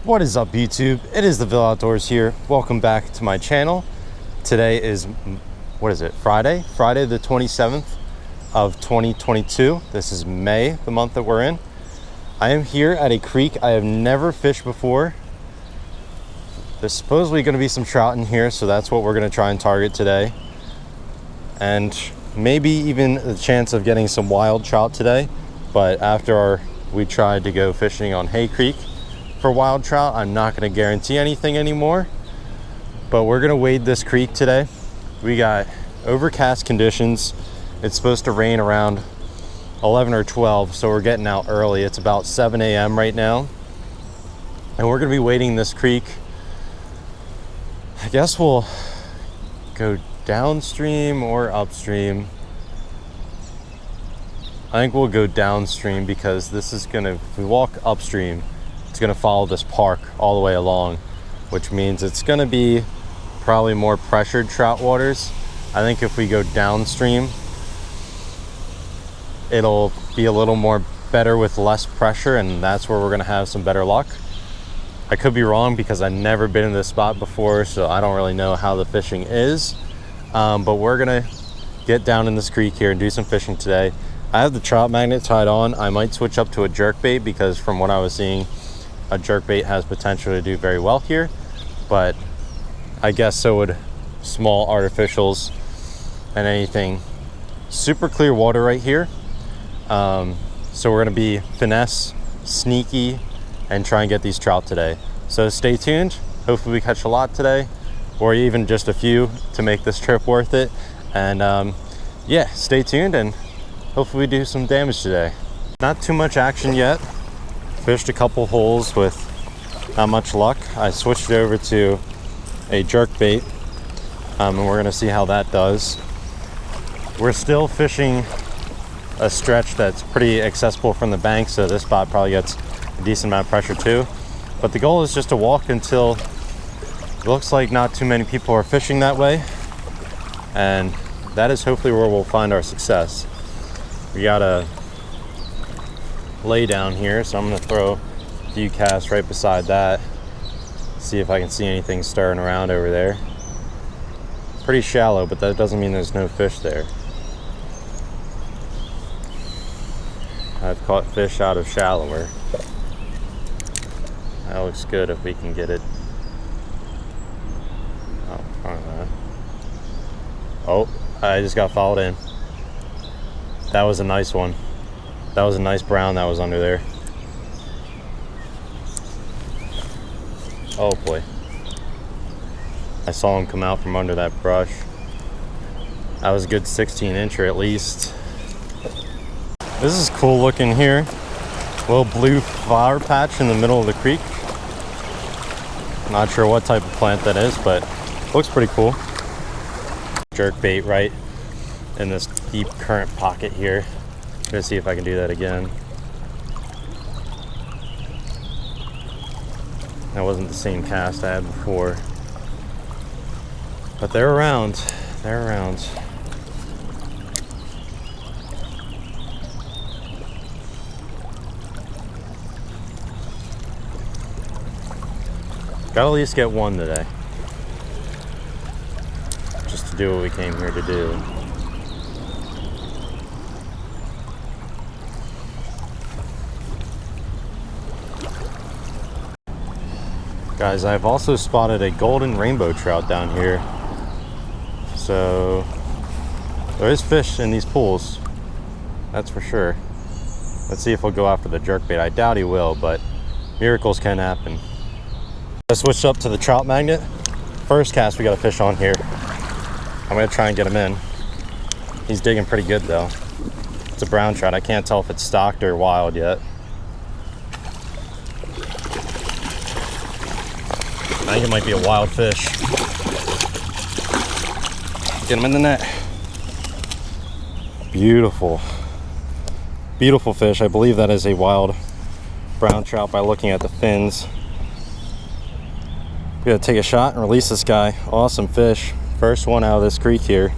What is up, YouTube? It is the Ville Outdoors here. Welcome back to my channel. Today is, what is it, Friday the 27th of 2022. This is May, the month that we're in. I am here at a creek I have never fished before. There's supposedly going to be some trout in here, so that's what we're going to try and target today. And maybe even a chance of getting some wild trout today. But after we tried to go fishing on Hay Creek for wild trout, I'm not going to guarantee anything anymore. But we're going to wade this creek today. We got overcast conditions. It's supposed to rain around 11 or 12, so we're getting out early. It's about 7 a.m. right now. And we're going to be wading this creek. I guess we'll go downstream or upstream. I think we'll go downstream because this is gonna, if we walk upstream, it's gonna follow this park all the way along, which means it's gonna be probably more pressured trout waters. I think if we go downstream, it'll be a little more better with less pressure, and that's where we're gonna have some better luck. I could be wrong because I've never been in this spot before, so I don't really know how the fishing is. But we're gonna get down in this creek here and do some fishing today. I have the trout magnet tied on. I might switch up to a jerkbait because from what I was seeing, a jerkbait has potential to do very well here. But I guess so would small artificials and anything. Super clear water right here. So we're gonna be finesse, sneaky, and try and get these trout today. So stay tuned. Hopefully we catch a lot today, or even just a few to make this trip worth it. And yeah, stay tuned and hopefully we do some damage today. Not too much action yet. Fished a couple holes with not much luck. I switched it over to a jerkbait, and we're gonna see how that does. We're still fishing a stretch that's pretty accessible from the bank, so this spot probably gets a decent amount of pressure too. But the goal is just to walk until it looks like not too many people are fishing that way, and that is hopefully where we'll find our success. We got a lay down here, so I'm going to throw a few casts right beside that. See if I can see anything stirring around over there. Pretty shallow, but that doesn't mean there's no fish there. I've caught fish out of shallower. That looks good if we can get it. Oh, I just got fouled in. That was a nice one. That was a nice brown that was under there. Oh boy. I saw him come out from under that brush. That was a good 16-incher at least. This is cool looking here. Little blue flower patch in the middle of the creek. Not sure what type of plant that is, but looks pretty cool. Jerkbait right in this deep current pocket here. I'm gonna see if I can do that again. That wasn't the same cast I had before, but they're around. They're around. Gotta at least get one today, just to do what we came here to do. Guys, I've also spotted a golden rainbow trout down here. So there is fish in these pools, that's for sure. Let's see if we'll go after the jerkbait. I doubt he will, but miracles can happen. I switched up to the trout magnet. First cast we got a fish on here. I'm gonna try and get him in. He's digging pretty good though. It's a brown trout. I can't tell if it's stocked or wild yet. I think it might be a wild fish. Get him in the net. Beautiful. Beautiful fish. I believe that is a wild brown trout by looking at the fins. We gotta take a shot and release this guy. Awesome fish. First one out of this creek here.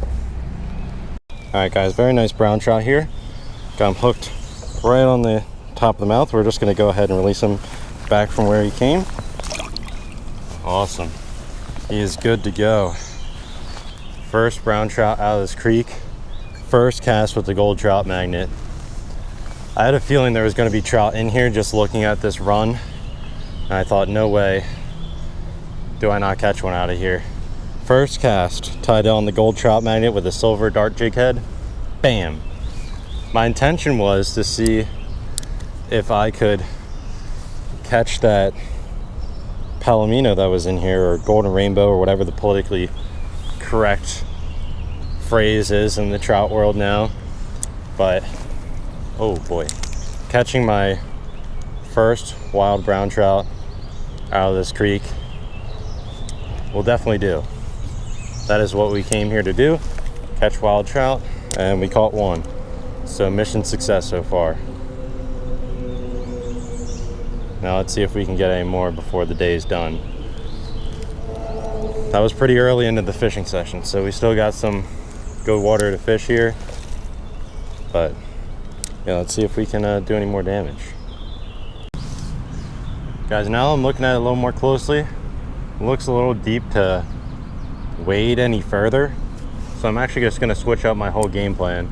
Alright guys, very nice brown trout here. Got him hooked right on the top of the mouth. We're just gonna go ahead and release him back from where he came. Awesome. He is good to go. First brown trout out of this creek. First cast with the gold trout magnet. I had a feeling there was going to be trout in here just looking at this run. And I thought, no way do I not catch one out of here. First cast, tied on the gold trout magnet with a silver dart jig head. Bam. My intention was to see if I could catch that palomino that was in here, or golden rainbow, or whatever the politically correct phrase is in the trout world now. But oh boy, catching my first wild brown trout out of this creek will definitely do. That is what we came here to do, catch wild trout, and we caught one. So mission success so far. Now let's see if we can get any more before the day is done. That was pretty early into the fishing session, so we still got some good water to fish here. But yeah, let's see if we can do any more damage. Guys, now I'm looking at it a little more closely. It looks a little deep to wade any further. So I'm actually just gonna switch up my whole game plan,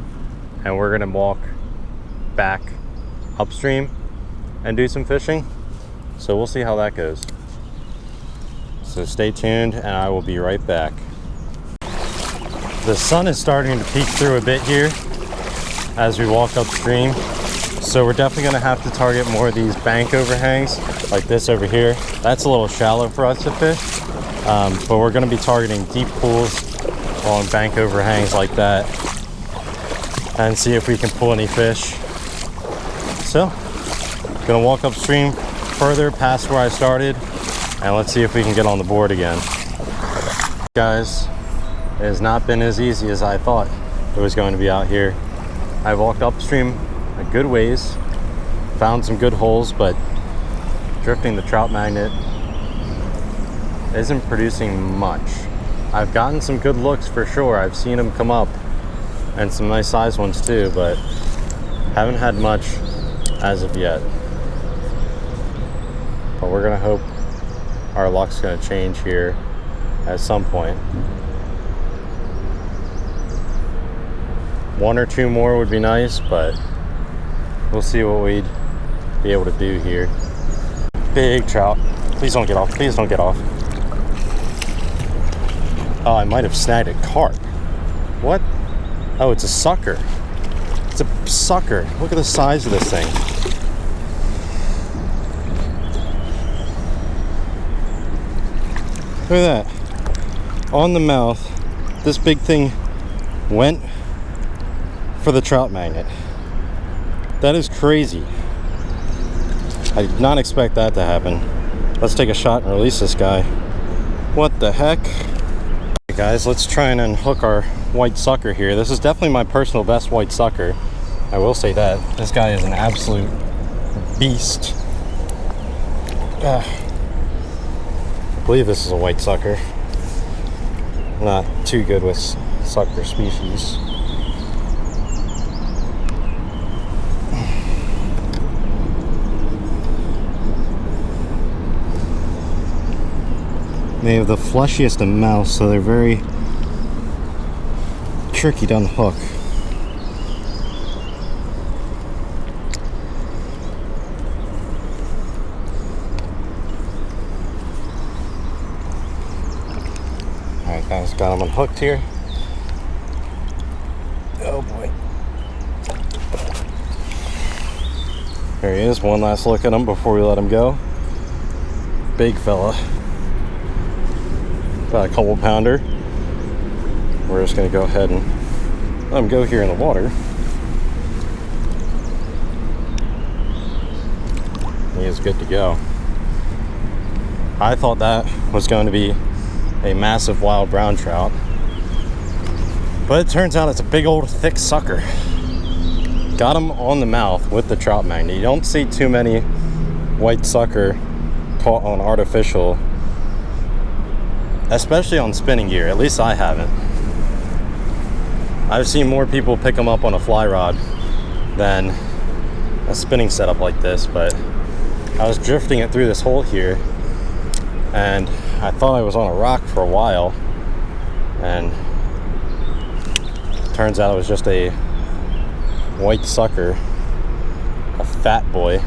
and we're gonna walk back upstream and do some fishing. So we'll see how that goes. So stay tuned and I will be right back. The sun is starting to peek through a bit here as we walk upstream. So we're definitely gonna have to target more of these bank overhangs like this over here. That's a little shallow for us to fish, but we're gonna be targeting deep pools on bank overhangs like that and see if we can pull any fish. So, gonna walk upstream further past where I started, and let's see if we can get on the board again. Guys, it has not been as easy as I thought it was going to be out here. I walked upstream a good ways, found some good holes, but drifting the trout magnet isn't producing much. I've gotten some good looks for sure. I've seen them come up, and some nice size ones too, but haven't had much as of yet. But we're gonna hope our luck's gonna change here at some point. One or two more would be nice, but we'll see what we'd be able to do here. Big trout. Please don't get off. Please don't get off. Oh, I might have snagged a carp. What? Oh, it's a sucker. It's a sucker. Look at the size of this thing. Look at that. On the mouth, this big thing went for the trout magnet. That is crazy. I did not expect that to happen. Let's take a shot and release this guy. What the heck? Okay, guys, let's try and unhook our white sucker here. This is definitely my personal best white sucker. I will say that. This guy is an absolute beast. I believe this is a white sucker. Not too good with sucker species. They have the fleshiest of mouths, so they're very tricky to unhook. Alright guys, got them unhooked here. Oh boy. There he is, one last look at him before we let him go. Big fella. About a couple pounder. We're just going to go ahead and let him go here in the water. He is good to go. I thought that was going to be a massive wild brown trout, but it turns out it's a big old thick sucker. Got him on the mouth with the trout magnet. You don't see too many white sucker caught on artificial, especially on spinning gear. At least I haven't. I've seen more people pick them up on a fly rod than a spinning setup like this, but I was drifting it through this hole here and I thought I was on a rock for a while, and turns out it was just a white sucker, a fat boy.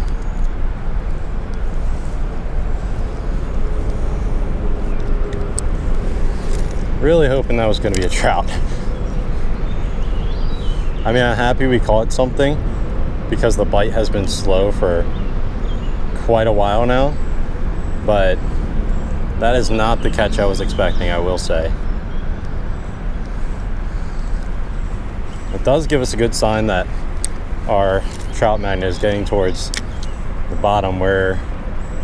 Really hoping that was going to be a trout. I mean, I'm happy we caught something because the bite has been slow for quite a while now, but that is not the catch I was expecting, I will say. It does give us a good sign that our trout magnet is getting towards the bottom where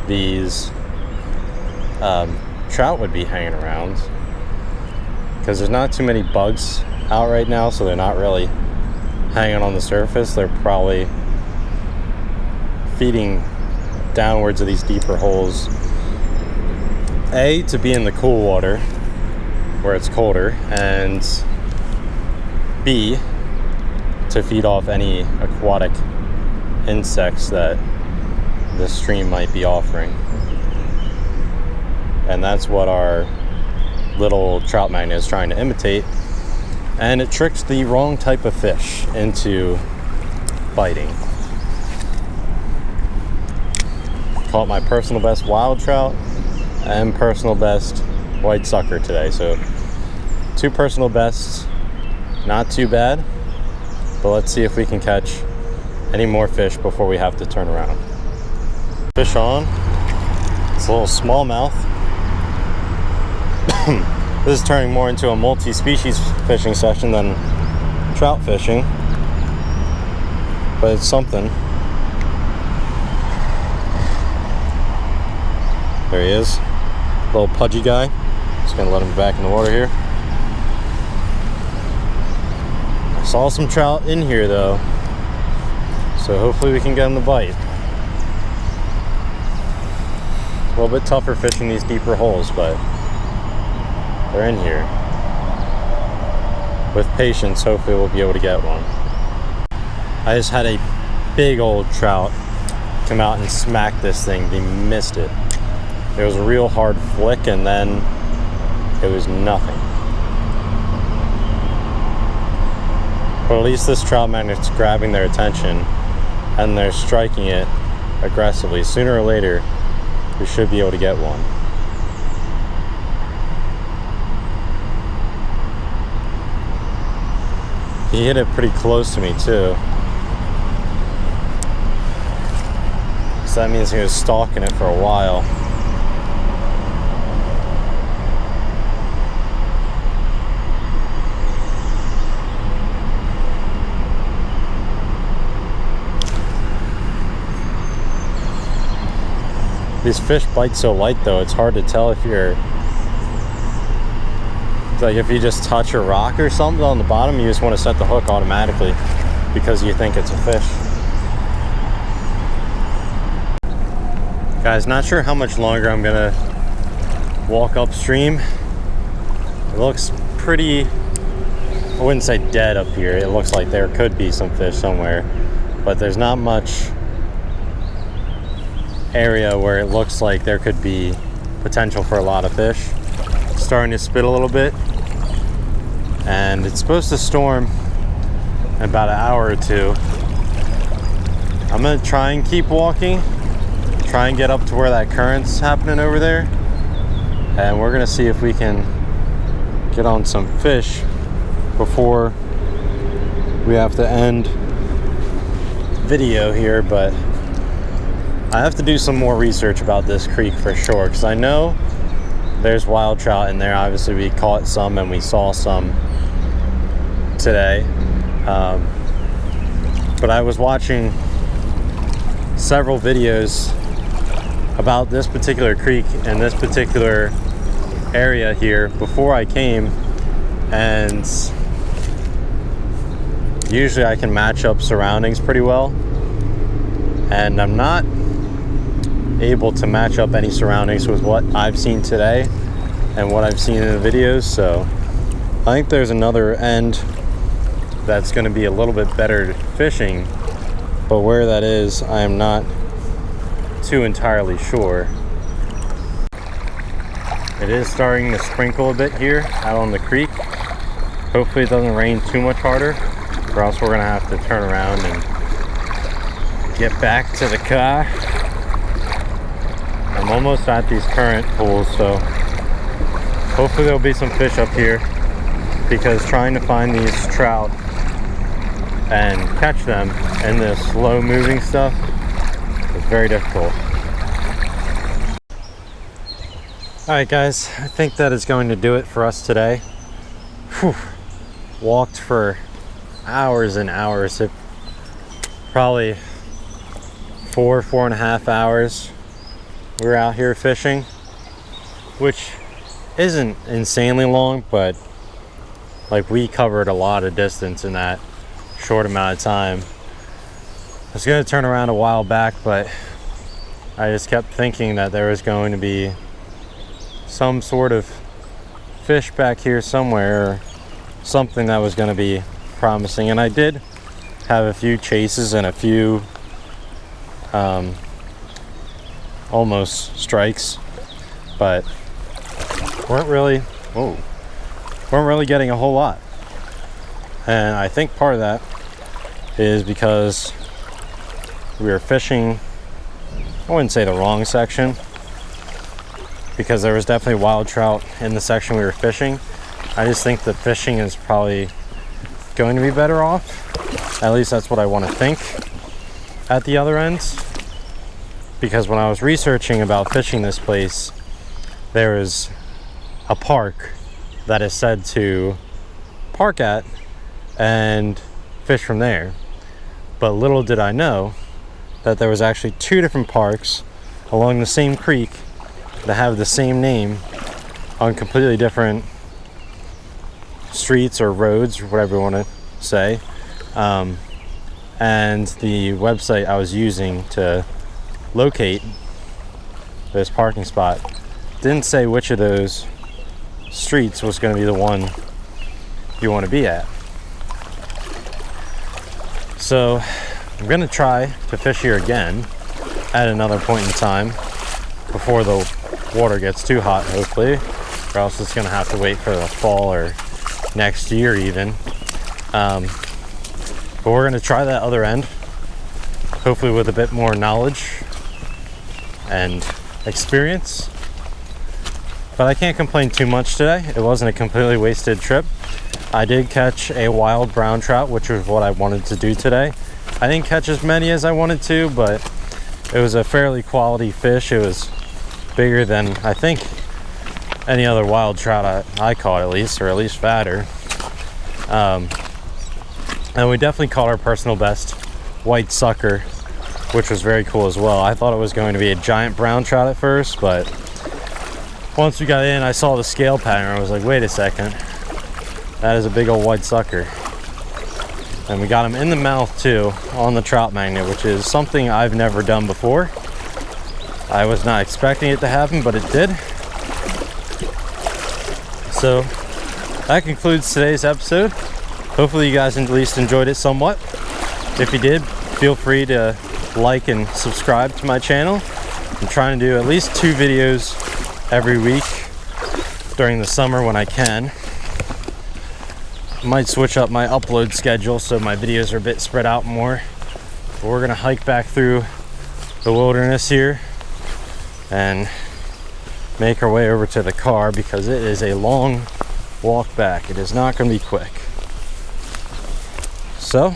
these trout would be hanging around, because there's not too many bugs out right now, so they're not really hanging on the surface. They're probably feeding downwards of these deeper holes, A, to be in the cool water where it's colder, and B, to feed off any aquatic insects that the stream might be offering. And that's what our little trout magnet is trying to imitate, and it tricked the wrong type of fish into biting. Caught my personal best wild trout and personal best white sucker today, so 2 personal bests, not too bad, but let's see if we can catch any more fish before we have to turn around. Fish on. It's a little smallmouth. This is turning more into a multi-species fishing session than trout fishing, but it's something. There he is, little pudgy guy. Just gonna let him back in the water here. I saw some trout in here though, so hopefully we can get him to bite. A little bit tougher fishing these deeper holes, but they're in here. With patience, hopefully we'll be able to get one. I just had a big old trout come out and smack this thing. He missed it. It was a real hard flick, and then it was nothing. But at least this trout magnet's grabbing their attention and they're striking it aggressively. Sooner or later, we should be able to get one. He hit it pretty close to me too. So that means he was stalking it for a while. These fish bite so light though, it's hard to tell if you're, like if you just touch a rock or something on the bottom, you just want to set the hook automatically because you think it's a fish. Guys, not sure how much longer I'm gonna walk upstream. It looks pretty, I wouldn't say dead up here. It looks like there could be some fish somewhere, but there's not much area where it looks like there could be potential for a lot of fish. It's starting to spit a little bit, and it's supposed to storm in about an hour or two. I'm gonna try and keep walking, try and get up to where that current's happening over there, and we're gonna see if we can get on some fish before we have to end video here. But I have to do some more research about this creek for sure, because I know there's wild trout in there. Obviously we caught some and we saw some today, but I was watching several videos about this particular creek and this particular area here before I came, and usually I can match up surroundings pretty well, and I'm not able to match up any surroundings with what I've seen today and what I've seen in the videos. So I think there's another end that's going to be a little bit better fishing, but where that is, I am not too entirely sure. It is starting to sprinkle a bit here out on the creek. Hopefully it doesn't rain too much harder, or else we're gonna have to turn around and get back to the car. I'm almost at these current pools, so hopefully there'll be some fish up here, because trying to find these trout and catch them in this slow moving stuff is very difficult. Alright guys, I think that is going to do it for us today. Whew. Walked for hours and hours, probably 4.5 hours. We were out here fishing, which isn't insanely long, but like we covered a lot of distance in that short amount of time. I was going to turn around a while back, but I just kept thinking that there was going to be some sort of fish back here somewhere, or something that was going to be promising. And I did have a few chases and a few almost strikes, but weren't really getting a whole lot. And I think part of that is because we were fishing, I wouldn't say the wrong section, because there was definitely wild trout in the section we were fishing. I just think the fishing is probably going to be better off. At least that's what I want to think at the other ends. Because when I was researching about fishing this place, there is a park that is said to park at and fish from there. But little did I know that there was actually two different parks along the same creek that have the same name on completely different streets or roads, or whatever you want to say. And the website I was using to locate this parking spot didn't say which of those streets was going to be the one you want to be at. So I'm going to try to fish here again at another point in time before the water gets too hot, hopefully, or else it's going to have to wait for the fall or next year even. But we're going to try that other end, hopefully with a bit more knowledge and experience. But I can't complain too much today. It wasn't a completely wasted trip. I did catch a wild brown trout, which was what I wanted to do today. I didn't catch as many as I wanted to, but it was a fairly quality fish. It was bigger than I think any other wild trout I caught, at least, or at least fatter. And we definitely caught our personal best white sucker, which was very cool as well. I thought it was going to be a giant brown trout at first, but once we got in, I saw the scale pattern. I was like, wait a second, that is a big old white sucker. And we got him in the mouth too, on the trout magnet, which is something I've never done before. I was not expecting it to happen, but it did. So that concludes today's episode. Hopefully you guys at least enjoyed it somewhat. If you did, feel free to like and subscribe to my channel. I'm trying to do at least 2 videos every week during the summer when I can. Might switch up my upload schedule so my videos are a bit spread out more. But we're gonna hike back through the wilderness here and make our way over to the car, because it is a long walk back. It is not gonna be quick. So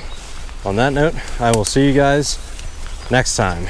on that note, I will see you guys next time.